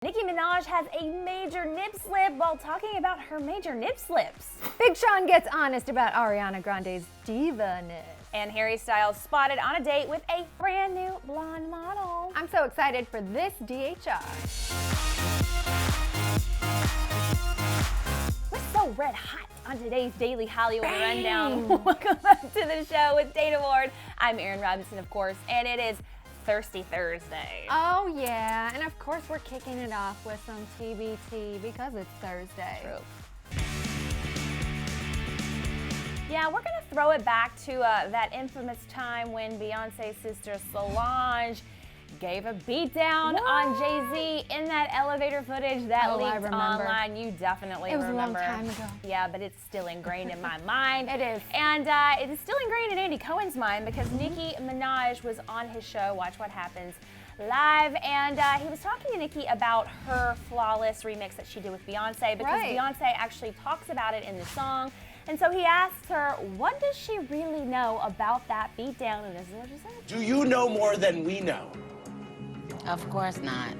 Nicki Minaj has a major nip slip while talking about her major nip slips. Big Sean gets honest about Ariana Grande's diva-ness. And Harry Styles spotted on a date with a brand new blonde model. I'm so excited for this DHR. We're so red hot on today's Daily Hollywood Rundown. Welcome back to the show with Dana Ward. I'm Erin Robinson, of course, and it is Thirsty Thursday. Oh yeah, and of course we're kicking it off with some TBT because it's Thursday. True. Yeah, we're gonna throw it back to that infamous time when Beyonce's sister Solange gave a beatdown on Jay-Z in that elevator footage that leaked online. You definitely remember. It was a long time ago. Yeah, but it's still ingrained in my mind. It is. And it is still ingrained in Andy Cohen's mind because Nicki Minaj was on his show, Watch What Happens Live, and he was talking to Nicki about her flawless remix that she did with Beyonce because Beyonce actually talks about it in the song. And so he asked her, what does she really know about that beatdown? And this is what she said. Do you know more than we know? Of course not.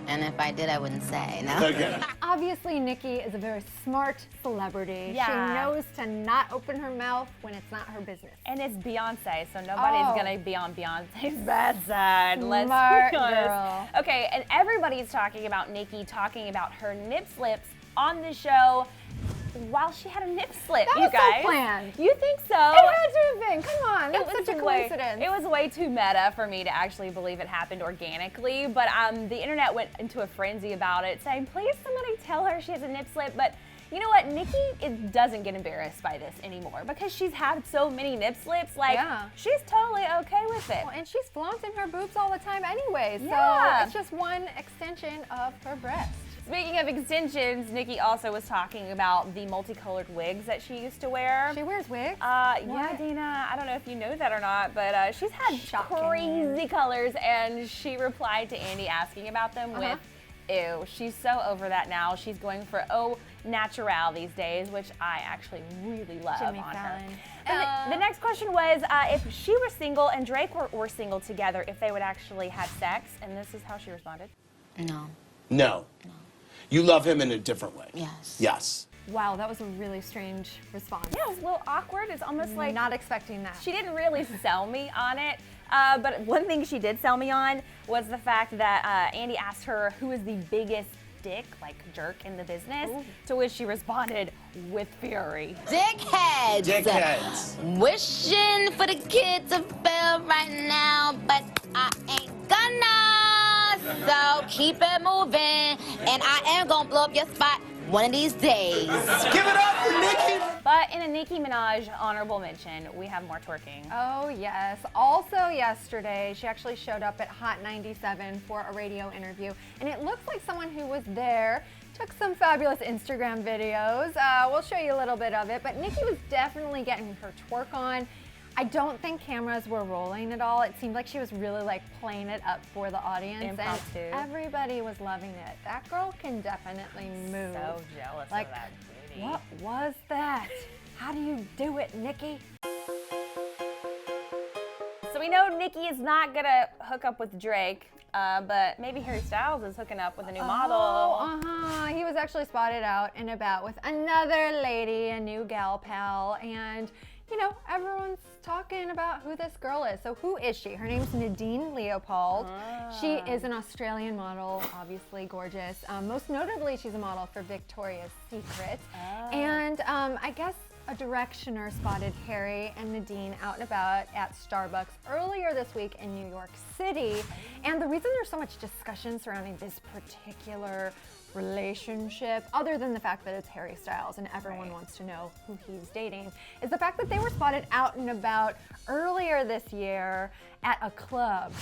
And if I did, I wouldn't say, no? Okay. Obviously, Nicki is a very smart celebrity. Yeah. She knows to not open her mouth when it's not her business. And it's Beyonce, so nobody's gonna be on Beyonce's bad side. Smart Let's be honest. girl. Okay, and everybody's talking about Nicki talking about her nip slips on the show while she had a nip slip, That you was guys. so planned. You think so? It had to have been. Come on, that's such a coincidence. It was way too meta for me to actually believe it happened organically, but the internet went into a frenzy about it, saying, please somebody tell her she has a nip slip. But you know what? Nicki doesn't get embarrassed by this anymore because she's had so many nip slips. Like, she's totally okay with it. Well, and she's flaunting her boobs all the time anyway, Yeah. so it's just one extension of her breast. Speaking of extensions, Nicki also was talking about the multicolored wigs that she used to wear. She wears wigs? Yeah, Dana, I don't know if you know that or not, but she's had crazy colors, and she replied to Andy asking about them with, ew. She's so over that now. She's going for au natural these days, which I actually really love on her. And the next question was if she were single and Drake were single together, if they would actually have sex, and this is how she responded. No. No. You love him in a different way. Yes. Yes. Wow, that was a really strange response. Yeah, it was a little awkward. It's almost like not expecting that. she didn't really sell me on it. But one thing she did sell me on was the fact that Andy asked her who is the biggest dick, like jerk in the business, to which she responded with fury. Dickheads! Dickheads. Wishing for the kid to fail right now, but I ain't gonna. So keep it moving, and I am gonna blow up your spot one of these days. Give it up for Nicki. But in a Nicki Minaj honorable mention, we have more twerking. Oh yes. Also yesterday, she actually showed up at Hot 97 for a radio interview, and it looks like someone who was there took some fabulous Instagram videos. We'll show you a little bit of it, but Nicki was definitely getting her twerk on. I don't think cameras were rolling at all. It seemed like she was really like playing it up for the audience. Impromptu. And everybody was loving it. That girl can definitely move. So jealous Like, of that beauty. what was that? How do you do it, Nicki? So we know Nicki is not gonna hook up with Drake, but maybe Harry Styles is hooking up with a new model. He was actually spotted out and about with another lady, a new gal pal, and you know, everyone's talking about who this girl is. So who is she? Her name's Nadine Leopold. She is an Australian model, obviously gorgeous. Most notably, she's a model for Victoria's Secret. And I guess a directioner spotted Harry and Nadine out and about at Starbucks earlier this week in New York City. And the reason there's so much discussion surrounding this particular relationship, other than the fact that it's Harry Styles and everyone wants to know who he's dating, is the fact that they were spotted out and about earlier this year at a club.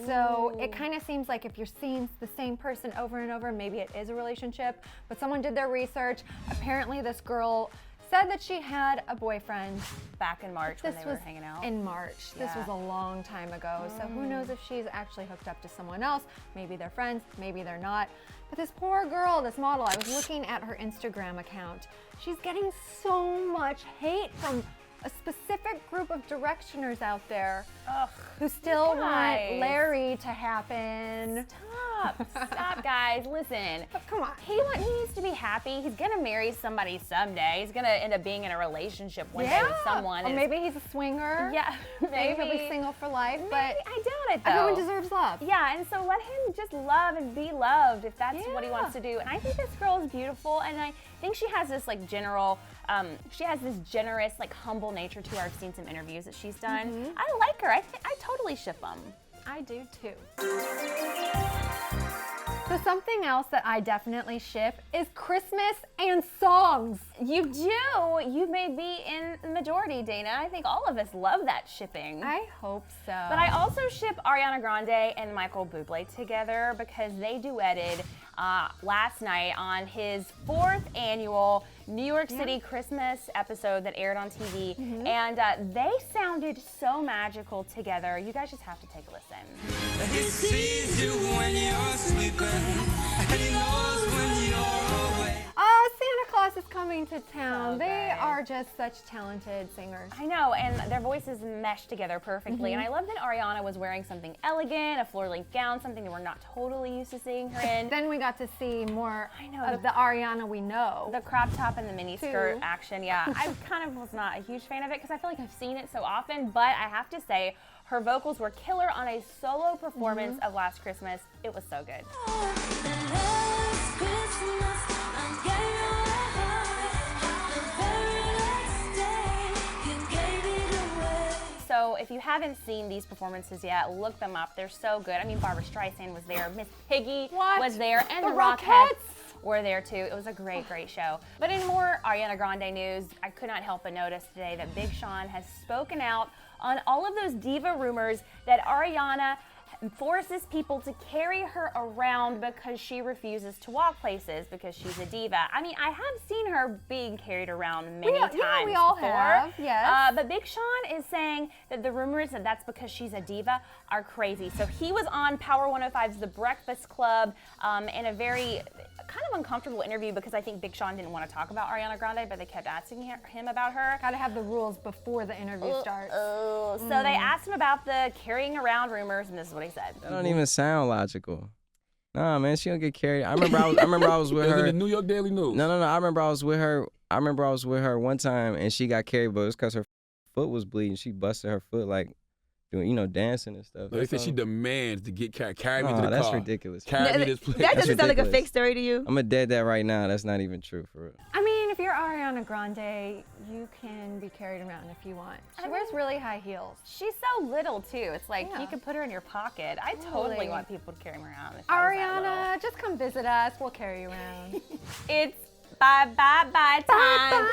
So it kind of seems like if you're seeing the same person over and over, maybe it is a relationship, but someone did their research. Apparently this girl said that she had a boyfriend Back in March when they were hanging out. in March. This was a long time ago, so who knows if she's actually hooked up to someone else. Maybe they're friends, maybe they're not. But this poor girl, this model, I was looking at her Instagram account. She's getting so much hate from a specific group of directioners out there Ugh, who still guys. want Larry to happen. Stop, guys. Listen. But come on. He needs to be happy. He's gonna marry somebody someday. He's gonna end up being in a relationship one day with someone. Or maybe he's a swinger. Yeah, Maybe he'll be single for life. But I doubt it though. everyone deserves love. Yeah, and so let him just love and be loved if that's what he wants to do. And I think this girl is beautiful, and I think she has this like she has this generous, like humble nature to her. I've seen some interviews that she's done. I like her. I totally ship them. I do too. So something else that I definitely ship is Christmas and songs. You do. You may be in the majority, Dana. I think all of us love that shipping. I hope so. But I also ship Ariana Grande and Michael Bublé together because they duetted last night on his 4th annual New York City Christmas episode that aired on TV. And they sounded so magical together. You guys just have to take a listen. He sees you when you're sleeping, and he knows when you're awake. Santa Claus is coming to town. So They good. are just such talented singers. I know, and their voices mesh together perfectly. And I love that Ariana was wearing something elegant, a floor-length gown, something that we're not totally used to seeing her in. Then we got to see more know, of the Ariana we know. The crop top and the mini skirt Too. action, yeah. I kind of was not a huge fan of it because I feel like I've seen it so often, but I have to say, her vocals were killer on a solo performance of Last Christmas. It was so good. So if you haven't seen these performances yet, look them up. They're so good. I mean, Barbara Streisand was there, Miss Piggy was there, and The the Rockettes Rockettes were there too. It was a great, great show. But in more Ariana Grande news, I could not help but notice today that Big Sean has spoken out on all of those diva rumors that Ariana forces people to carry her around because she refuses to walk places because she's a diva. I mean, I have seen her being carried around many times yeah, we all before. have, yes. But Big Sean is saying that the rumors that that's because she's a diva are crazy. So he was on Power 105's The Breakfast Club in a very kind of uncomfortable interview because I think Big Sean didn't want to talk about Ariana Grande, but they kept asking him about her. Gotta have the rules before the interview starts. So they asked him about the carrying around rumors, and this is what he said. That don't even sound logical. Nah, man, she don't get carried. I remember I was with It was her. in the New York Daily News. No. I remember I was with her one time, and she got carried, but it was because her foot was bleeding. She busted her foot, like, doing, dancing and stuff. They said she demands to get carry me to the that's car. ridiculous. Carry me this place. That doesn't sound like a ridiculous. fake story to you. I'm gonna dead that right now. That's not even true, for real. I mean, if you're Ariana Grande, you can be carried around if you want. She wears really high heels. She's so little too. It's like Yeah. you could put her in your pocket. I totally Totally. want people to carry me around. If I was that little. Ariana, just come visit us. We'll carry you around. It's bye time. Bye.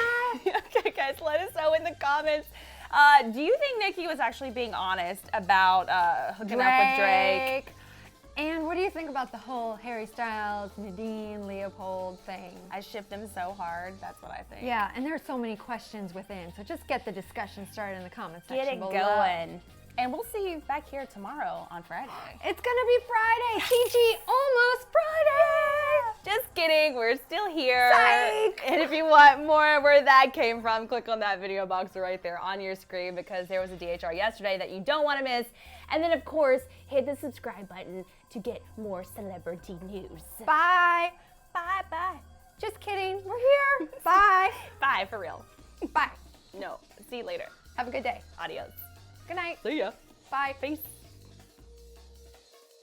Okay, guys, let us know in the comments. Do you think Nicki was actually being honest about hooking up with Drake? And what do you think about the whole Harry Styles, Nadine, Leopold thing? I shipped them so hard. That's what I think. Yeah, and there's so many questions within, so just get the discussion started in the comments Get section it below. going. And we'll see you back here tomorrow on Friday. It's gonna be Friday, TG, almost Friday! Just kidding, we're still here. Psych! And if you want more where that came from, click on that video box right there on your screen because there was a DHR yesterday that you don't want to miss. And then, of course, hit the subscribe button to get more celebrity news. Bye! Bye. Just kidding, we're here. Bye! Bye, for real. Bye. No, see you later. Have a good day. Adios. Good night. See ya. Bye. Peace.